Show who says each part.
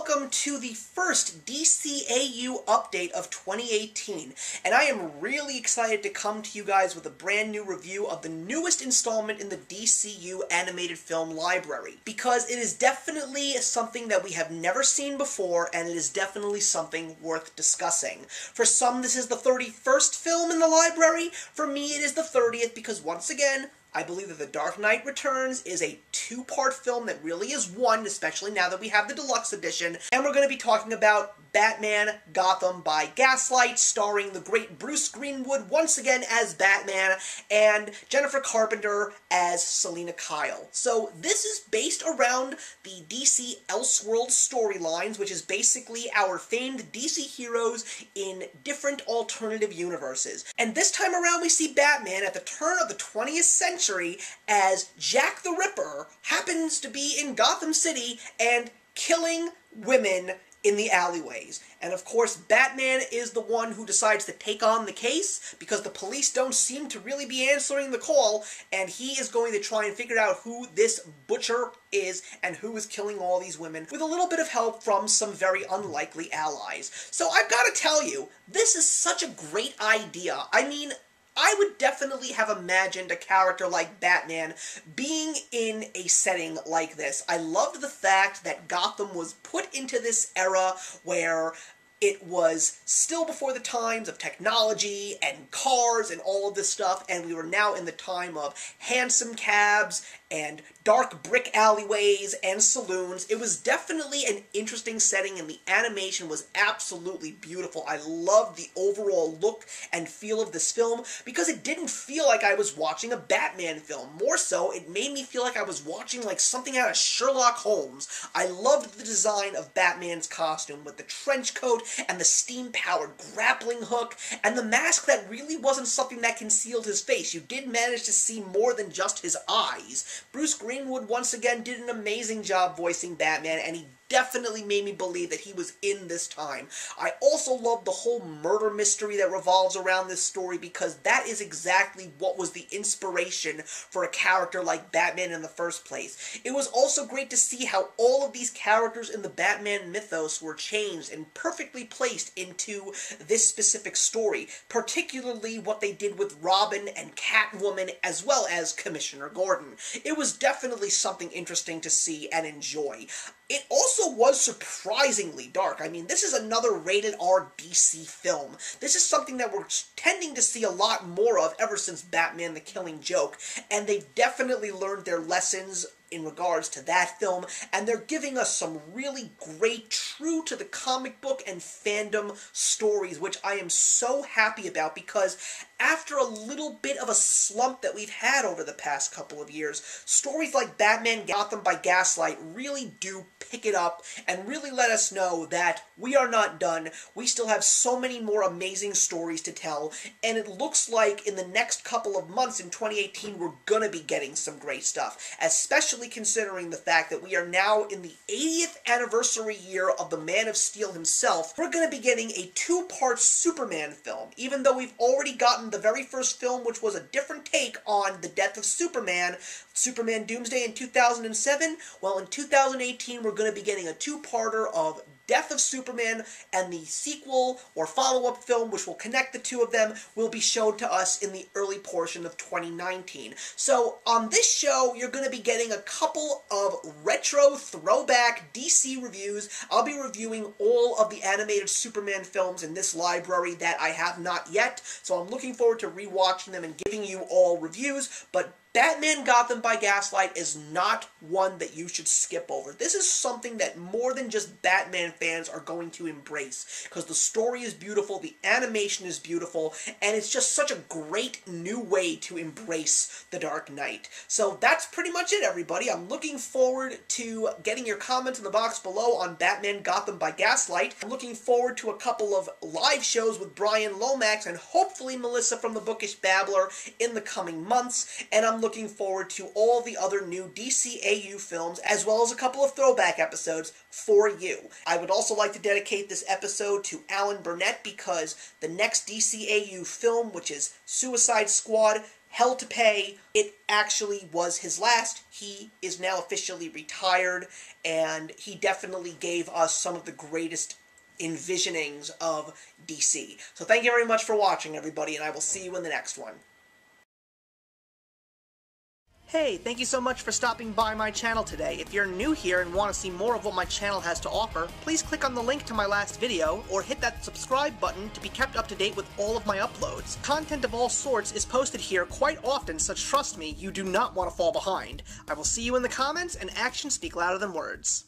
Speaker 1: welcome to the first DCAU update of 2018, and I am really excited to come to you guys with a brand new review of the newest installment in the DCU Animated Film Library, because it is definitely something that we have never seen before, and it is definitely something worth discussing. For some, this is the 31st film in the library. For me, it is the 30th, because once again, I believe that The Dark Knight Returns is a two-part film that really is one, especially now that we have the deluxe edition, and we're going to be talking about Batman Gotham by Gaslight, starring the great Bruce Greenwood once again as Batman, and Jennifer Carpenter as Selina Kyle. So this is based around the DC Elseworld storylines, which is basically our famed DC heroes in different alternative universes. And this time around we see Batman at the turn of the 20th century as Jack the Ripper happens to be in Gotham City and killing women in the alleyways. And of course, Batman is the one who decides to take on the case, because the police don't seem to really be answering the call, and he is going to try and figure out who this butcher is and who is killing all these women, with a little bit of help from some very unlikely allies. So I've got to tell you, this is such a great idea. I mean, I would definitely have imagined a character like Batman being in a setting like this. I loved the fact that Gotham was put into this era where it was still before the times of technology and cars and all of this stuff, and we were now in the time of handsome cabs and dark brick alleyways and saloons. It was definitely an interesting setting, and the animation was absolutely beautiful. I loved the overall look and feel of this film, because it didn't feel like I was watching a Batman film. More so, it made me feel like I was watching like something out of Sherlock Holmes. I loved the design of Batman's costume, with the trench coat and the steam-powered grappling hook, and the mask that really wasn't something that concealed his face. You did manage to see more than just his eyes. Bruce Greenwood once again did an amazing job voicing Batman, and he definitely made me believe that he was in this time. I also love the whole murder mystery that revolves around this story, because that is exactly what was the inspiration for a character like Batman in the first place. It was also great to see how all of these characters in the Batman mythos were changed and perfectly placed into this specific story, particularly what they did with Robin and Catwoman, as well as Commissioner Gordon. It was definitely something interesting to see and enjoy. It also was surprisingly dark. I mean, this is another rated R DC film. This is something that we're tending to see a lot more of ever since Batman the Killing Joke, and they've definitely learned their lessons in regards to that film, and they're giving us some really great, true to the comic book and fandom stories, which I am so happy about, because after a little bit of a slump that we've had over the past couple of years, stories like Batman Gotham by Gaslight really do pick it up and really let us know that we are not done. We still have so many more amazing stories to tell, and it looks like in the next couple of months in 2018 we're gonna be getting some great stuff, especially considering the fact that we are now in the 80th anniversary year of the Man of Steel himself. We're going to be getting a two-part Superman film, even though we've already gotten the very first film, which was a different take on the death of Superman, Superman Doomsday in 2007. Well, in 2018, we're going to be getting a two-parter of Death of Superman, and the sequel or follow-up film, which will connect the two of them, will be shown to us in the early portion of 2019. So on this show, you're going to be getting a couple of retro throwback DC reviews. I'll be reviewing all of the animated Superman films in this library that I have not yet, so I'm looking forward to rewatching them and giving you all reviews, but Batman Gotham by Gaslight is not one that you should skip over. This is something that more than just Batman fans are going to embrace, because the story is beautiful, the animation is beautiful, and it's just such a great new way to embrace The Dark Knight. So that's pretty much it, everybody. I'm looking forward to getting your comments in the box below on Batman Gotham by Gaslight. I'm looking forward to a couple of live shows with Bryan, Lomax, and hopefully Melissa from the Bookish Babbler in the coming months, and I'm looking forward to all the other new DCAU films, as well as a couple of throwback episodes for you. I would also like to dedicate this episode to Alan Burnett, because the next DCAU film, which is Suicide Squad, hell to pay. It actually was his last. He is now officially retired, and he definitely gave us some of the greatest envisionings of DC. So thank you very much for watching, everybody, and I will see you in the next one. Hey, thank you so much for stopping by my channel today. If you're new here and want to see more of what my channel has to offer, please click on the link to my last video, or hit that subscribe button to be kept up to date with all of my uploads. Content of all sorts is posted here quite often, so trust me, you do not want to fall behind. I will see you in the comments, and actions speak louder than words.